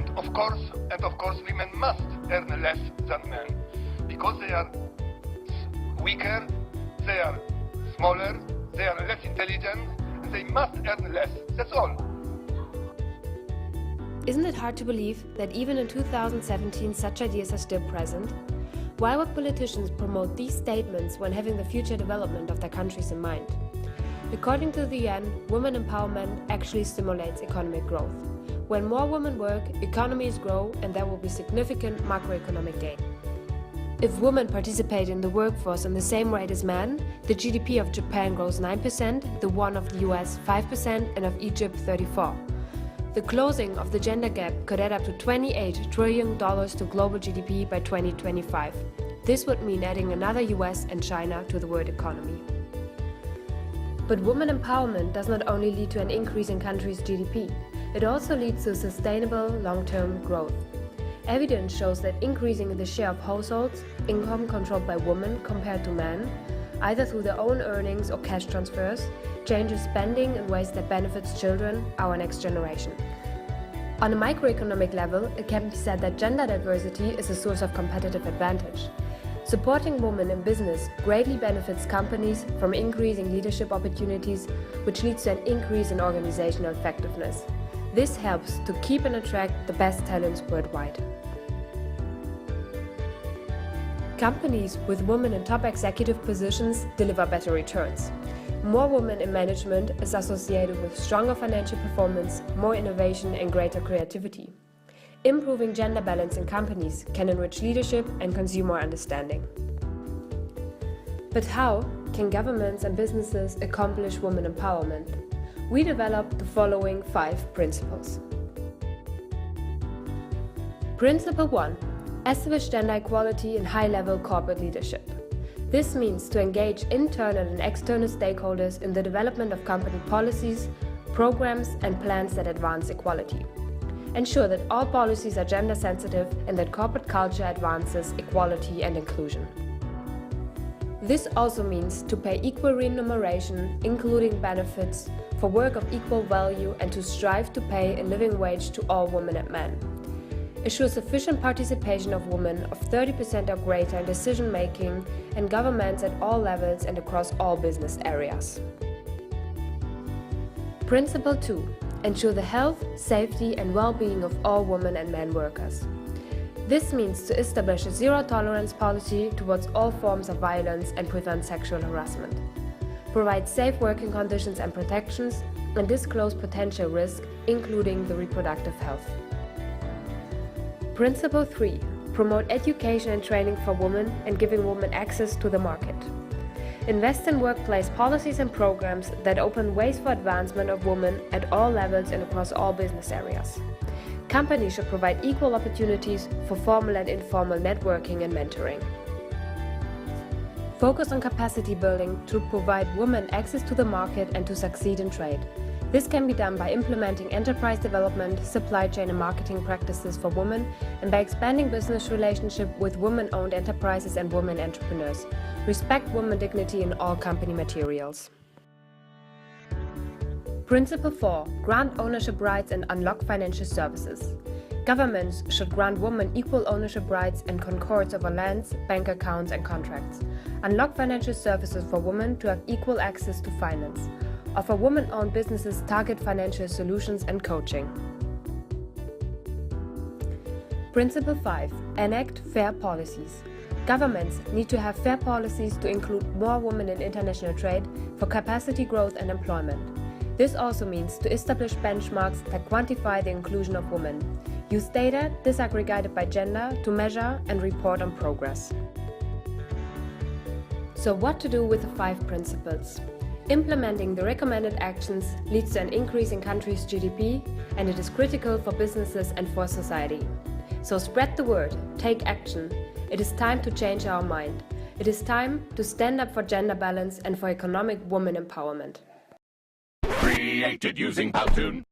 And of course, women must earn less than men, because they are weaker, they are smaller, they are less intelligent, and they must earn less. That's all. Isn't it hard to believe that even in 2017 such ideas are still present? Why would politicians promote these statements when having the future development of their countries in mind? According to the UN, women empowerment actually stimulates economic growth. When more women work, economies grow and there will be significant macroeconomic gain. If women participate in the workforce in the same rate as men, the GDP of Japan grows 9%, the one of the US 5% and of Egypt 34%. The closing of the gender gap could add up to $28 trillion to global GDP by 2025. This would mean adding another US and China to the world economy. But women empowerment does not only lead to an increase in countries' GDP, it also leads to sustainable long-term growth. Evidence shows that increasing the share of households' income controlled by women compared to men, either through their own earnings or cash transfers, changes spending in ways that benefits children, our next generation. On a microeconomic level, it can be said that gender diversity is a source of competitive advantage. Supporting women in business greatly benefits companies from increasing leadership opportunities, which leads to an increase in organizational effectiveness. This helps to keep and attract the best talents worldwide. Companies with women in top executive positions deliver better returns. More women in management is associated with stronger financial performance, more innovation and greater creativity. Improving gender balance in companies can enrich leadership and consumer understanding. But how can governments and businesses accomplish women empowerment? We developed the following 5 principles. Principle 1. Establish gender equality in high-level corporate leadership. This means to engage internal and external stakeholders in the development of company policies, programs and plans that advance equality. Ensure that all policies are gender sensitive and that corporate culture advances equality and inclusion. This also means to pay equal remuneration, including benefits, for work of equal value and to strive to pay a living wage to all women and men. Ensure sufficient participation of women of 30% or greater in decision-making and governments at all levels and across all business areas. Principle 2. Ensure the health, safety and well-being of all women and men workers. This means to establish a zero-tolerance policy towards all forms of violence and prevent sexual harassment. Provide safe working conditions and protections and disclose potential risks, including the reproductive health. Principle 3. Promote education and training for women and giving women access to the market. Invest in workplace policies and programs that open ways for advancement of women at all levels and across all business areas. Companies should provide equal opportunities for formal and informal networking and mentoring. Focus on capacity building to provide women access to the market and to succeed in trade. This can be done by implementing enterprise development, supply chain and marketing practices for women and by expanding business relationships with women-owned enterprises and women entrepreneurs. Respect women dignity in all company materials. Principle 4. Grant ownership rights and unlock financial services. Governments should grant women equal ownership rights and concords over lands, bank accounts and contracts. Unlock financial services for women to have equal access to finance. Offer women-owned businesses target financial solutions and coaching. Principle 5. Enact fair policies. Governments need to have fair policies to include more women in international trade for capacity growth and employment. This also means to establish benchmarks that quantify the inclusion of women. Use data disaggregated by gender to measure and report on progress. So what to do with the 5 principles? Implementing the recommended actions leads to an increase in countries' GDP, and it is critical for businesses and for society. So spread the word, take action. It is time to change our mind. It is time to stand up for gender balance and for economic woman empowerment. Created using Powtoon.